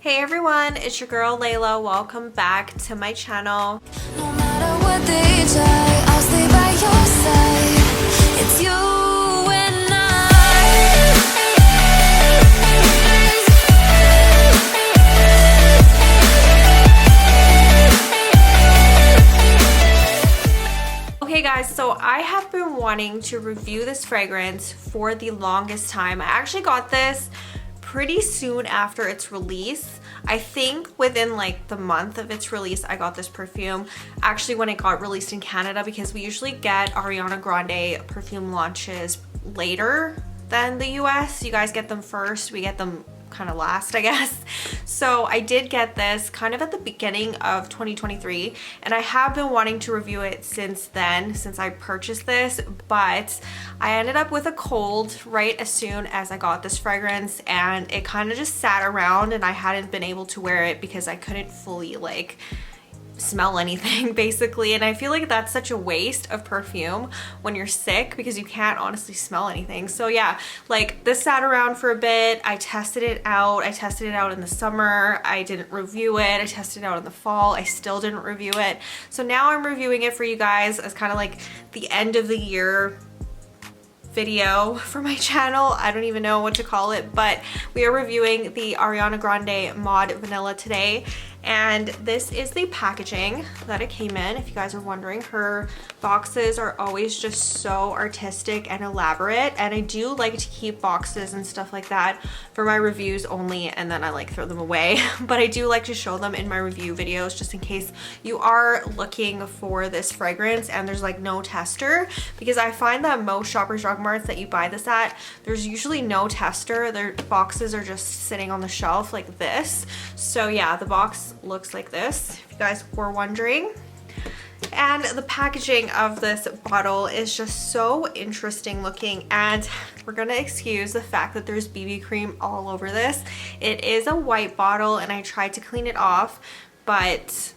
Hey everyone, it's your girl Layla. Welcome back to my channel. No matter what they try, I'll stay by your side. It's you and Okay guys, so I have been wanting to review this fragrance for the longest time. I actually got this pretty soon after its release. I think within like the month of its release, I got this perfume. Actually, when it got released in Canada, because we usually get Ariana Grande perfume launches later than the US. You guys get them first, we get them kind of last, I guess. So I did get this kind of at the beginning of 2023, and I have been wanting to review it since then, since I purchased this, but I ended up with a cold right as soon as I got this fragrance, and it kind of just sat around and I hadn't been able to wear it because I couldn't fully like smell anything basically. And I feel like that's such a waste of perfume when you're sick because you can't honestly smell anything. So yeah, like this sat around for a bit. I tested it out in the summer. I didn't review it. I tested it out in the fall. I still didn't review it. So now I'm reviewing it for you guys as kind of like the end of the year video for my channel. I don't even know what to call it, but we are reviewing the Ariana Grande Mod Vanilla today. And this is the packaging that it came in. If you guys are wondering, her boxes are always just so artistic and elaborate. And I do like to keep boxes and stuff like that for my reviews only, and then I like throw them away. But I do like to show them in my review videos just in case you are looking for this fragrance and there's like no tester, because I find that most Shoppers Drug Marts that you buy this at, there's usually no tester. Their boxes are just sitting on the shelf like this. So yeah, the box looks like this, if you guys were wondering. And the packaging of this bottle is just so interesting looking, and we're gonna excuse the fact that there's BB cream all over this. It is a white bottle and I tried to clean it off, but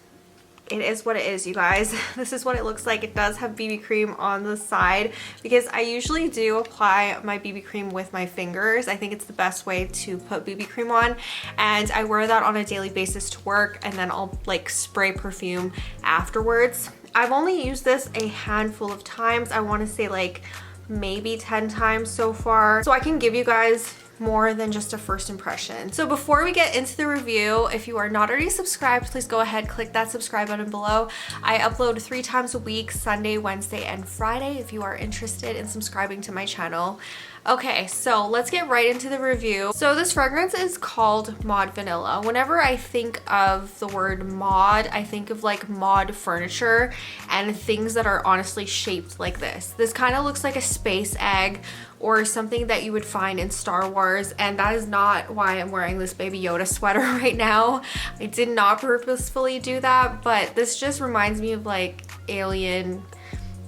it is what it is, you guys. This is what it looks like. It does have BB cream on the side because I usually do apply my BB cream with my fingers. I think it's the best way to put BB cream on, and I wear that on a daily basis to work, and then I'll like spray perfume afterwards. I've only used this a handful of times. I want to say like maybe 10 times so far, so I can give you guys more than just a first impression. So before we get into the review, if you are not already subscribed, please go ahead, click that subscribe button below. I upload 3 times a week, Sunday, Wednesday, and Friday, if you are interested in subscribing to my channel. Okay, so let's get right into the review. So this fragrance is called Mod Vanilla. Whenever I think of the word mod, I think of like mod furniture and things that are honestly shaped like this. This kind of looks like a space egg or something that you would find in Star Wars, and that is not why I'm wearing this Baby Yoda sweater right now. I did not purposefully do that, but this just reminds me of like alien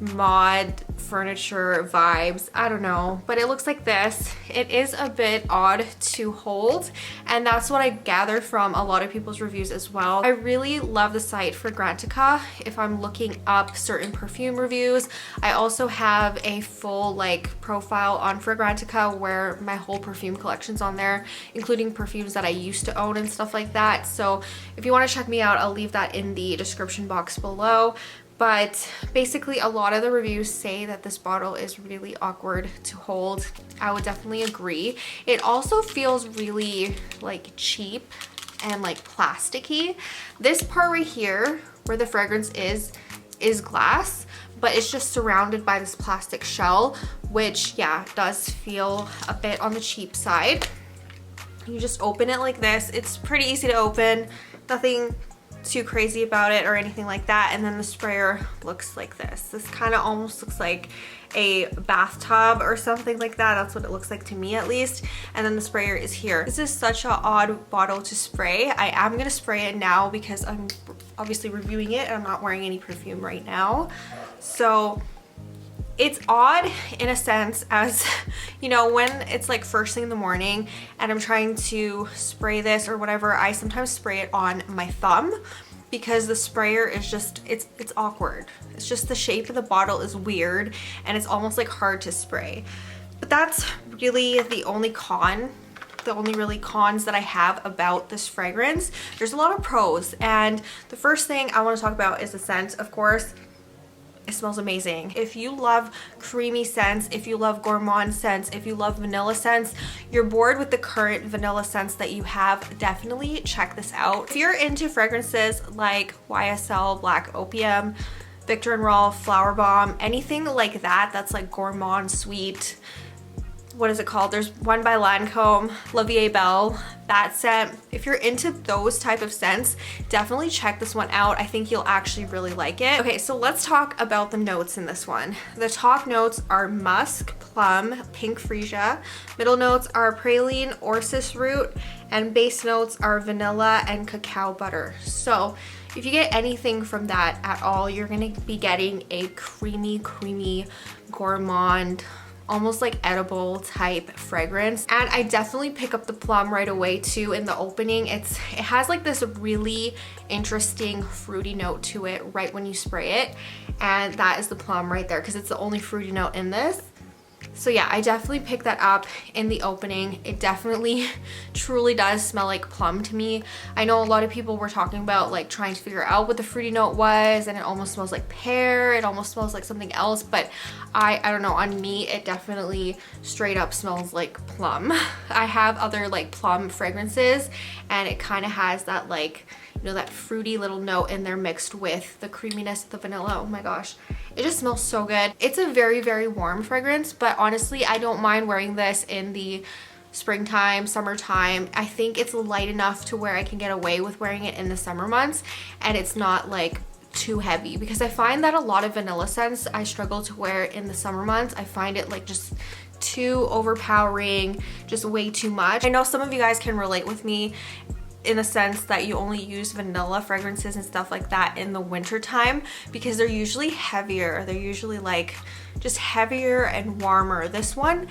mod furniture vibes. I don't know, but it looks like this. It is a bit odd to hold, and that's what I gathered from a lot of people's reviews as well. I really love the site Fragrantica if I'm looking up certain perfume reviews. I also have a full like profile on Fragrantica where my whole perfume collection's on there, including perfumes that I used to own and stuff like that. So if you want to check me out, I'll leave that in the description box below. But basically a lot of the reviews say that this bottle is really awkward to hold. I would definitely agree. It also feels really like cheap and like plasticky. This part right here where the fragrance is glass, but it's just surrounded by this plastic shell, which yeah, does feel a bit on the cheap side. You just open it like this. It's pretty easy to open, nothing too crazy about it or anything like that. And then the sprayer looks like this. This kind of almost looks like a bathtub or something like that. That's what it looks like to me at least. And then the sprayer is here. This is such an odd bottle to spray. I am gonna spray it now because I'm obviously reviewing it and I'm not wearing any perfume right now. So it's odd in a sense, as you know, when it's like first thing in the morning and I'm trying to spray this or whatever, I sometimes spray it on my thumb because the sprayer is just, it's awkward. It's just the shape of the bottle is weird and it's almost like hard to spray. But that's really the only con the only really cons that I have about this fragrance. There's a lot of pros, and the first thing I want to talk about is the scent. Of course, it smells amazing. If you love creamy scents, if you love gourmand scents, if you love vanilla scents, you're bored with the current vanilla scents that you have, definitely check this out. If you're into fragrances like YSL, Black Opium, Victor and Rolf, Flower Bomb, anything like that that's like gourmand, sweet, what is it called? There's one by Lancome, La Vie Belle, that scent. If you're into those type of scents, definitely check this one out. I think you'll actually really like it. Okay, so let's talk about the notes in this one. The top notes are musk, plum, pink freesia. Middle notes are praline, orsis root, and base notes are vanilla and cacao butter. So if you get anything from that at all, you're gonna be getting a creamy, gourmand, almost like edible type fragrance. And I definitely pick up the plum right away too in the opening. It has like this really interesting fruity note to it right when you spray it, and that is the plum right there because it's the only fruity note in this. So yeah, I definitely picked that up in the opening. It definitely truly does smell like plum to me. I know a lot of people were talking about like trying to figure out what the fruity note was, and it almost smells like pear, it almost smells like something else, but I don't know, on me it definitely straight up smells like plum. I have other like plum fragrances, and it kind of has that like, you know, that fruity little note in there mixed with the creaminess of the vanilla. Oh my gosh, it just smells so good. It's a very warm fragrance, but honestly, I don't mind wearing this in the springtime, summertime. I think it's light enough to where I can get away with wearing it in the summer months, and it's not like too heavy, because I find that a lot of vanilla scents I struggle to wear in the summer months. I find it like just too overpowering, just way too much. I know some of you guys can relate with me in the sense that you only use vanilla fragrances and stuff like that in the winter time because they're usually heavier. They're usually like just heavier and warmer. This one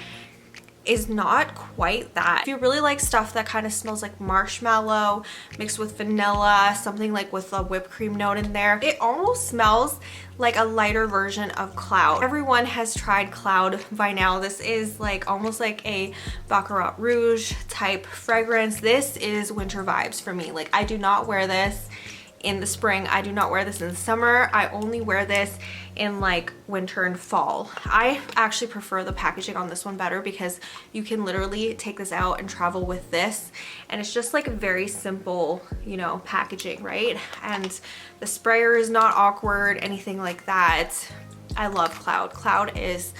is not quite that. If you really like stuff that kind of smells like marshmallow mixed with vanilla, something like with a whipped cream note in there, it almost smells like a lighter version of Cloud. Everyone has tried Cloud by now. This is like almost like a Baccarat Rouge type fragrance. This is winter vibes for me. Like, I do not wear this in the spring. I do not wear this in the summer. I only wear this in like winter and fall. I actually prefer the packaging on this one better because you can literally take this out and travel with this, and it's just like a very simple, you know, packaging, right? And the sprayer is not awkward, anything like that. I love Cloud. Cloud is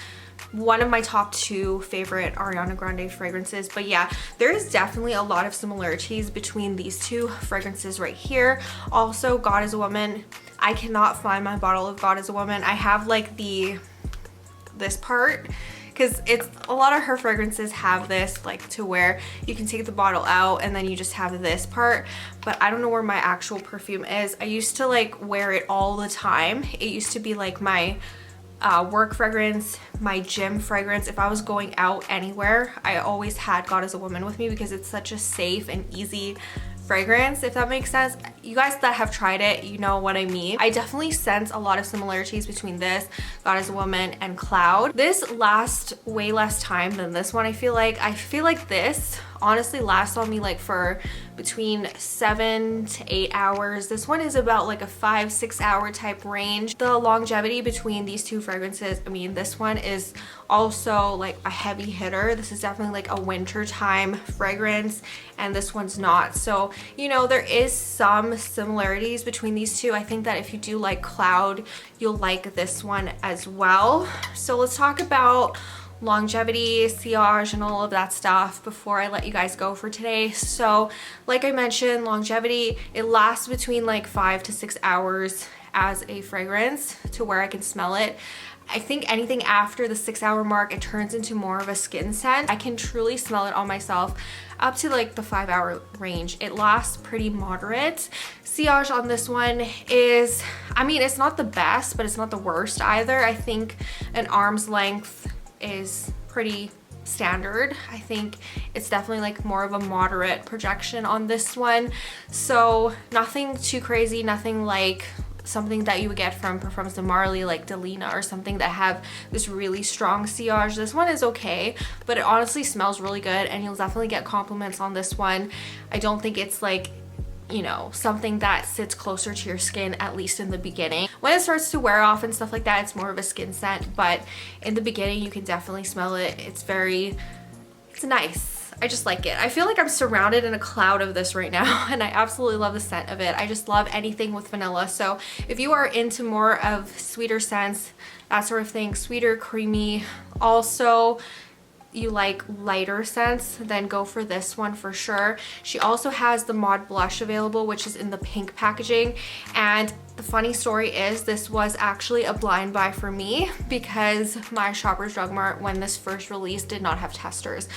one of my top 2 favorite Ariana Grande fragrances. But yeah, there is definitely a lot of similarities between these 2 fragrances right here. Also, God is a Woman. I cannot find my bottle of God is a Woman. I have like this part, because it's a lot of her fragrances have this like to where you can take the bottle out and then you just have this part, but I don't know where my actual perfume is. I used to like wear it all the time. It used to be like my work fragrance, my gym fragrance. If I was going out anywhere, I always had God is a Woman with me because it's such a safe and easy fragrance, if that makes sense. You guys that have tried it, you know what I mean. I definitely sense a lot of similarities between this, God is a Woman, and Cloud. This lasts way less time than this one. I feel like this honestly lasts on me like for between 7 to 8 hours. This one is about like a 5-6 hour type range. The longevity between these 2 fragrances, I mean, this one is also like a heavy hitter. This is definitely like a winter time fragrance, and this one's not. So, you know, there is some similarities between these 2. I think that if you do like Cloud, you'll like this one as well. So let's talk about longevity, sillage, and all of that stuff before I let you guys go for today. So like I mentioned, longevity, it lasts between like 5 to 6 hours as a fragrance to where I can smell it. I think anything after the 6 hour mark, it turns into more of a skin scent. I can truly smell it on myself up to like the 5 hour range. It lasts pretty moderate. Sillage on this one is, I mean, it's not the best, but it's not the worst either. I think an arm's length is pretty standard. I think it's definitely like more of a moderate projection on this one. So nothing too crazy, nothing like something that you would get from Parfums de Marly, like Delina or something, that have this really strong sillage. This one is okay, but it honestly smells really good, and you'll definitely get compliments on this one. I don't think it's like, you know, something that sits closer to your skin, at least in the beginning. When it starts to wear off and stuff like that, it's more of a skin scent, but in the beginning you can definitely smell it. It's nice. I just like it. I feel like I'm surrounded in a cloud of this right now, and I absolutely love the scent of it. I just love anything with vanilla. So if you are into more of sweeter scents, that sort of thing, sweeter, creamy, also you like lighter scents, then go for this one for sure. She also has the Mod blush available, which is in the pink packaging, and the funny story is this was actually a blind buy for me because my Shoppers Drug Mart, when this first released, did not have testers.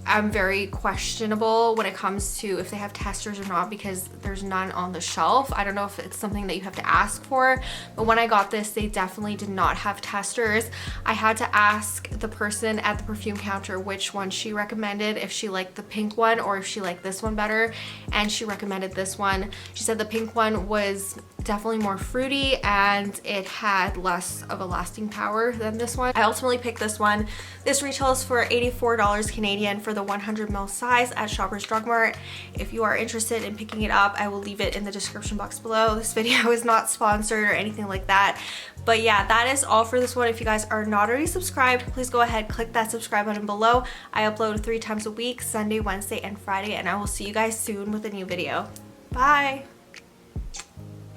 I'm very questionable when it comes to if they have testers or not, because there's none on the shelf. I don't know if it's something that you have to ask for, but when I got this, they definitely did not have testers. I had to ask the person at the perfume counter which one she recommended, if she liked the pink one or if she liked this one better, and she recommended this one. She said the pink one was definitely more fruity and it had less of a lasting power than this one. I ultimately picked this one. This retails for $84 Canadian for the 100ml size at Shoppers Drug Mart. If you are interested in picking it up, I will leave it in the description box below. This video is not sponsored or anything like that. But yeah, that is all for this one. If you guys are not already subscribed, please go ahead, click that subscribe button below. I upload 3 times a week, Sunday, Wednesday, and Friday, and I will see you guys soon with a new video. Bye!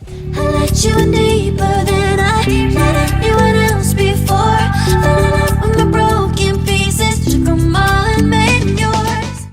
I let you deeper